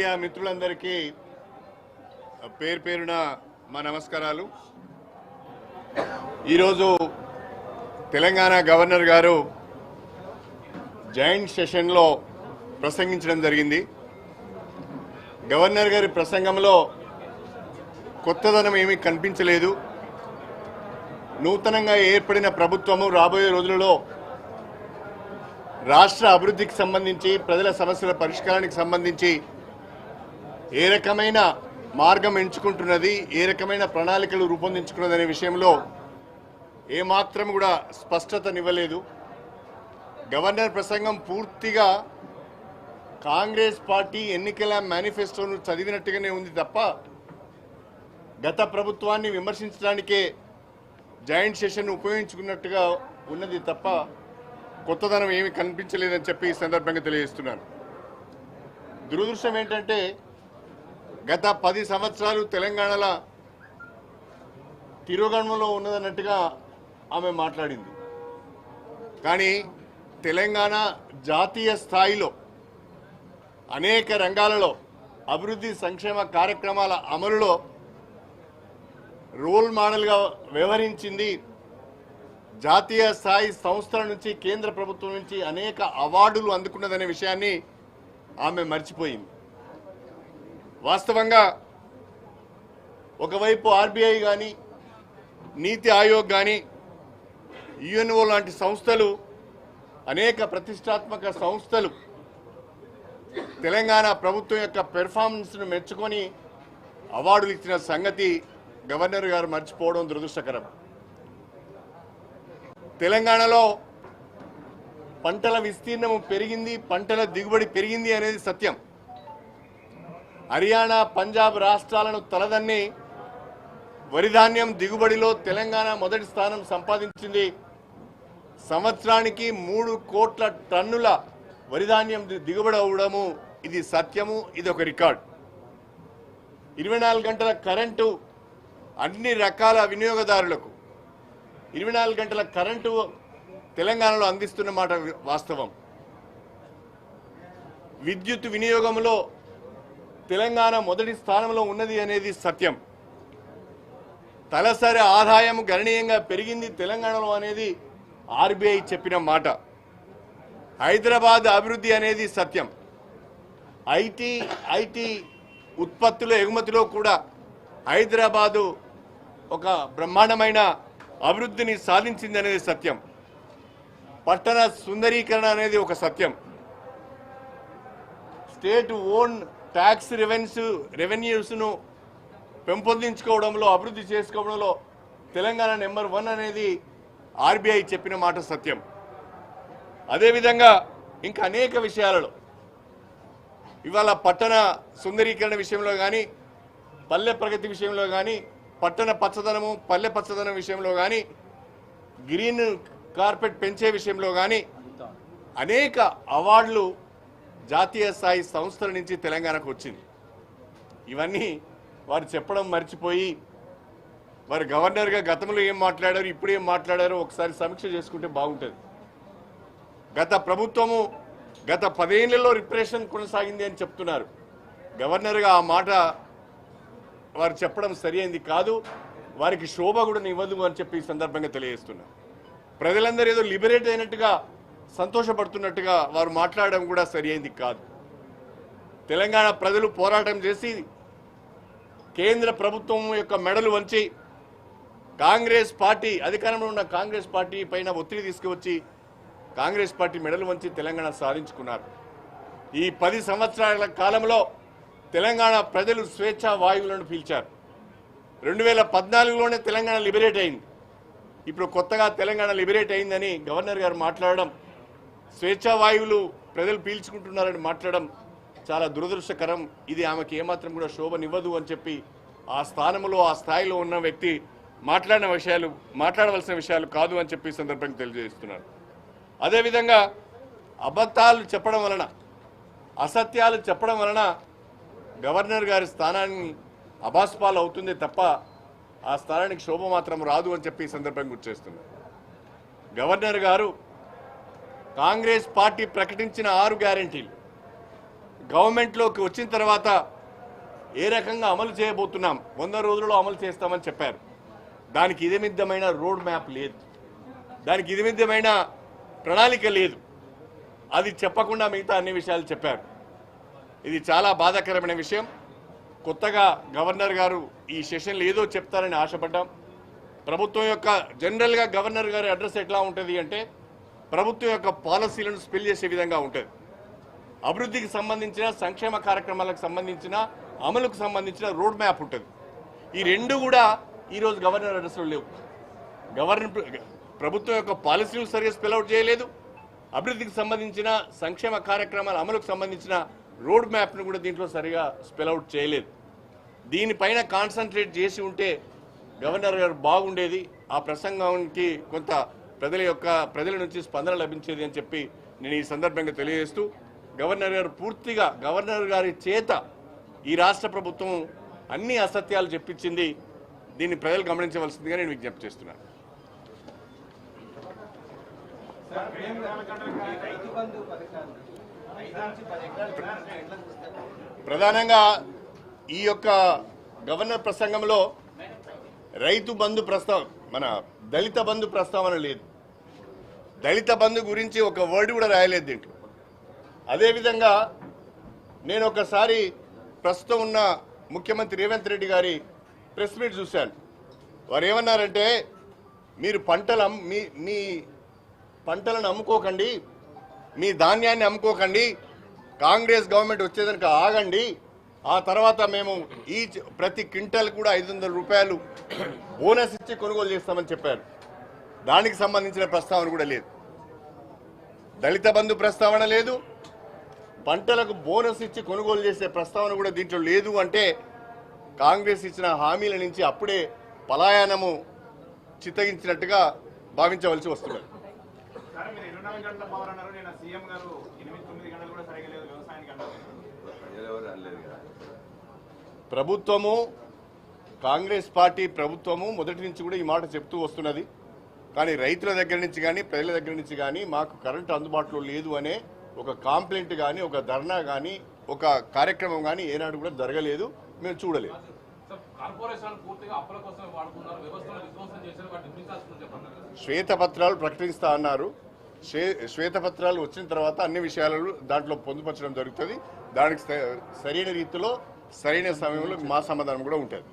Media మిత్రులందరికీ పేరు పేరున మా నమస్కారాలు. ఈరోజు తెలంగాణ గవర్నర్ గారు జాయింట్ సెషన్లో ప్రసంగించడం జరిగింది. గవర్నర్ గారి ప్రసంగంలో కొత్తదనం ఏమీ కనిపించలేదు. నూతనంగా ఏర్పడిన ప్రభుత్వము రాబోయే రోజులలో రాష్ట్ర అభివృద్ధికి సంబంధించి, ప్రజల సమస్యల పరిష్కారానికి సంబంధించి ఏ రకమైన మార్గం ఎంచుకుంటున్నది, ఏ రకమైన ప్రణాళికలు రూపొందించుకున్నదనే విషయంలో ఏమాత్రం కూడా స్పష్టతనివ్వలేదు. గవర్నర్ ప్రసంగం పూర్తిగా కాంగ్రెస్ పార్టీ ఎన్నికల మేనిఫెస్టోను చదివినట్టుగానే ఉంది తప్ప గత ప్రభుత్వాన్ని విమర్శించడానికే జాయింట్ సెషన్ ఉపయోగించుకున్నట్టుగా ఉన్నది తప్ప కొత్తదనం ఏమీ కనిపించలేదని చెప్పి ఈ సందర్భంగా తెలియజేస్తున్నాను. దురదృష్టం ఏంటంటే గత 10 సంవత్సరాలు తెలంగాణలో తిరోగమనంలో ఉన్నదన్నట్టుగా ఆమె మాట్లాడింది. కానీ తెలంగాణ జాతీయ స్థాయిలో అనేక రంగాలలో అభివృద్ధి సంక్షేమ కార్యక్రమాల అమలులో రోల్ మోడల్గా వ్యవహరించింది. జాతీయ స్థాయి సంస్థల నుంచి, కేంద్ర ప్రభుత్వం నుంచి అనేక అవార్డులు అందుకున్నదనే విషయాన్ని ఆమె మర్చిపోయింది. వాస్తవంగా ఒకవైపు ఆర్బీఐ కానీ, నీతి ఆయోగ్ కానీ, యుఎన్ఓ లాంటి సంస్థలు, అనేక ప్రతిష్టాత్మక సంస్థలు తెలంగాణ ప్రభుత్వం యొక్క పెర్ఫార్మెన్స్ను మెచ్చుకొని అవార్డులు ఇచ్చిన సంగతి గవర్నర్ గారు మర్చిపోవడం దురదృష్టకరం. తెలంగాణలో పంటల విస్తీర్ణం పెరిగింది, పంటల దిగుబడి పెరిగింది అనేది సత్యం. హర్యానా, పంజాబ్ రాష్ట్రాలను తలదన్ని వరిధాన్యం దిగుబడిలో తెలంగాణ మొదటి స్థానం సంపాదించింది. సంవత్సరానికి 3 కోట్ల టన్నుల వరిధాన్యం దిగుబడి అవ్వడము ఇది సత్యము, ఇది ఒక రికార్డ్. 24 గంటల కరెంటు అన్ని రకాల వినియోగదారులకు 24 గంటల కరెంటు తెలంగాణలో అందిస్తున్న మాట వాస్తవం. విద్యుత్ వినియోగంలో తెలంగాణ మొదటి స్థానంలో ఉన్నది అనేది సత్యం. తలసరి ఆదాయం గణనీయంగా పెరిగింది తెలంగాణలో అనేది ఆర్బీఐ చెప్పిన మాట. హైదరాబాద్ అభివృద్ధి అనేది సత్యం. ఐటీ ఉత్పత్తుల ఎగుమతిలో కూడా హైదరాబాదు ఒక బ్రహ్మాండమైన అభివృద్ధిని సాధించింది అనేది సత్యం. పట్టణ సుందరీకరణ అనేది ఒక సత్యం. స్టేట్ ఓన్ ట్యాక్స్ రెవెన్యూస్ను పెంపొందించుకోవడంలో, అభివృద్ధి చేసుకోవడంలో తెలంగాణ నెంబర్ 1 అనేది ఆర్బీఐ చెప్పిన మాట సత్యం. అదేవిధంగా ఇంకా అనేక విషయాలలో ఇవాళ పట్టణ సుందరీకరణ విషయంలో కానీ, పల్లె ప్రగతి విషయంలో కానీ, పట్టణ పచ్చదనము, పల్లె పచ్చదనం విషయంలో కానీ, గ్రీన్ కార్పెట్ పెంచే విషయంలో కానీ అనేక అవార్డులు జాతీయ స్థాయి సంస్థల నుంచి తెలంగాణకు వచ్చింది. ఇవన్నీ వారు చెప్పడం మర్చిపోయి, వారు గవర్నర్గా గతంలో ఏం మాట్లాడారు, ఇప్పుడు ఏం మాట్లాడారో ఒకసారి సమీక్ష చేసుకుంటే బాగుంటుంది. గత ప్రభుత్వము గత 10 ఏళ్లలో రిప్రెషన్ కొనసాగింది అని చెప్తున్నారు. గవర్నర్గా ఆ మాట వారు చెప్పడం సరి అయింది కాదు, వారికి శోభ కూడా ఇవ్వదు అని చెప్పి ఈ సందర్భంగా తెలియజేస్తున్నారు. ప్రజలందరూ ఏదో లిబరేట్ అయినట్టుగా, సంతోషపడుతున్నట్టుగా వారు మాట్లాడడం కూడా సరి అయింది కాదు. తెలంగాణ ప్రజలు పోరాటం చేసి కేంద్ర ప్రభుత్వం యొక్క మెడలు వంచి కాంగ్రెస్ పార్టీ, అధికారంలో ఉన్న కాంగ్రెస్ పార్టీ పైన ఒత్తిడి తీసుకువచ్చి కాంగ్రెస్ పార్టీ మెడలు వంచి తెలంగాణ సాధించుకున్నారు. ఈ 10 సంవత్సరాల కాలంలో తెలంగాణ ప్రజలు స్వేచ్ఛా వాయువులను పీల్చారు. 2014లోనే తెలంగాణ లిబరేట్ అయింది. ఇప్పుడు కొత్తగా తెలంగాణ లిబరేట్ అయిందని గవర్నర్ గారు మాట్లాడడం, స్వేచ్ఛా వాయువులు ప్రజలు పీల్చుకుంటున్నారని మాట్లాడడం చాలా దురదృష్టకరం. ఇది ఆమెకి ఏమాత్రం కూడా శోభనివ్వదు అని చెప్పి ఆ స్థానంలో, ఆ స్థాయిలో ఉన్న వ్యక్తి మాట్లాడవలసిన విషయాలు కాదు అని చెప్పి ఈ సందర్భంగా తెలియజేస్తున్నారు. అదేవిధంగా అబద్ధాలు చెప్పడం వలన, అసత్యాలు చెప్పడం వలన గవర్నర్ గారి స్థానాన్ని అభాస్పాలు అవుతుంది తప్ప ఆ స్థానానికి శోభ మాత్రం రాదు అని చెప్పి ఈ సందర్భంగా గుర్తు చేస్తున్నారు. గవర్నర్ గారు కాంగ్రెస్ పార్టీ ప్రకటించిన 6 గ్యారెంటీలు గవర్నమెంట్లోకి వచ్చిన తర్వాత ఏ రకంగా అమలు చేయబోతున్నాం, 100 రోజుల్లో అమలు చేస్తామని చెప్పారు. దానికి ఇదమిద్దమైన రోడ్ మ్యాప్ లేదు, దానికి ఇదమిద్దమైన ప్రణాళిక లేదు. అది చెప్పకుండా మిగతా అన్ని విషయాలు చెప్పారు. ఇది చాలా బాధాకరమైన విషయం. కొత్తగా గవర్నర్ గారు ఈ సెషన్లో ఏదో చెప్తారని ఆశపడ్డాం. ప్రభుత్వం యొక్క జనరల్గా గవర్నర్ గారి అడ్రస్ ఎట్లా ఉంటుంది అంటే ప్రభుత్వం యొక్క పాలసీలను స్పెల్ చేసే విధంగా ఉంటుంది. అభివృద్ధికి సంబంధించిన, సంక్షేమ కార్యక్రమాలకు సంబంధించిన, అమలుకు సంబంధించిన రోడ్ మ్యాప్ ఉంటుంది. ఈ రెండు కూడా ఈరోజు గవర్నర్ అడ్రస్లో లేవు. ప్రభుత్వం యొక్క పాలసీలు సరిగ్గా స్పెల్ అవుట్ చేయలేదు. అభివృద్ధికి సంబంధించిన, సంక్షేమ కార్యక్రమాల అమలుకు సంబంధించిన రోడ్ మ్యాప్ను కూడా దీంట్లో సరిగా స్పెల్ అవుట్ చేయలేదు. దీనిపైన కాన్సన్ట్రేట్ చేసి ఉంటే గవర్నర్ గారు బాగుండేది. ఆ ప్రసంగానికి కొంత ప్రజల నుంచి స్పందన లభించేది అని చెప్పి నేను ఈ సందర్భంగా తెలియజేస్తూ, గవర్నర్ గారు పూర్తిగా గవర్నర్ గారి చేత ఈ రాష్ట్ర ప్రభుత్వం అన్ని అసత్యాలు చెప్పించింది. దీన్ని ప్రజలు గమనించవలసిందిగా నేను విజ్ఞప్తి చేస్తున్నాను. ప్రధానంగా ఈ యొక్క గవర్నర్ ప్రసంగంలో రైతు బంధు ప్రస్తావన, మన దళిత బంధు ప్రస్తావన లేదు. దళిత బంధు గురించి ఒక వర్డ్ కూడా రాయలేదు దీంట్లో. అదేవిధంగా నేను ఒకసారి ప్రస్తుతం ఉన్న ముఖ్యమంత్రి రేవంత్ రెడ్డి గారి ప్రెస్ మీట్ చూశాను. వారు ఏమన్నారంటే, మీరు మీ పంటలను అమ్ముకోకండి, మీ ధాన్యాన్ని అమ్ముకోకండి, కాంగ్రెస్ గవర్నమెంట్ వచ్చేదానికి ఆగండి, ఆ తర్వాత మేము ప్రతి క్వింటల్ కూడా 500 రూపాయలు బోనస్ ఇచ్చి కొనుగోలు చేస్తామని చెప్పారు. దానికి సంబంధించిన ప్రస్తావన కూడా లేదు. దళిత బంధు ప్రస్తావన లేదు, పంటలకు బోనస్ ఇచ్చి కొనుగోలు చేసే ప్రస్తావన కూడా దీంట్లో లేదు. అంటే కాంగ్రెస్ ఇచ్చిన హామీల నుంచి అప్పుడే పలాయనము చిత్తగించినట్టుగా భావించవలసి వస్తున్నది. ప్రభుత్వము, కాంగ్రెస్ పార్టీ ప్రభుత్వము మొదటి నుంచి కూడా ఈ మాట చెప్తూ వస్తున్నది. కానీ రైతుల దగ్గర నుంచి కానీ, ప్రజల దగ్గర నుంచి కానీ మాకు కరెంటు అందుబాటులో లేదు అనే ఒక కాంప్లైంట్ కానీ, ఒక ధర్నా కానీ, ఒక కార్యక్రమం కానీ ఏనాడు కూడా జరగలేదు, మేము చూడలేదు. శ్వేతపత్రాలు ప్రకటిస్తా అన్నారు. శ్వేతపత్రాలు వచ్చిన తర్వాత అన్ని విషయాలను దాంట్లో పొందుపరచడం జరుగుతుంది. దానికి సరైన రీతిలో, సరైన సమయంలో మా సమాధానం కూడా ఉంటుంది.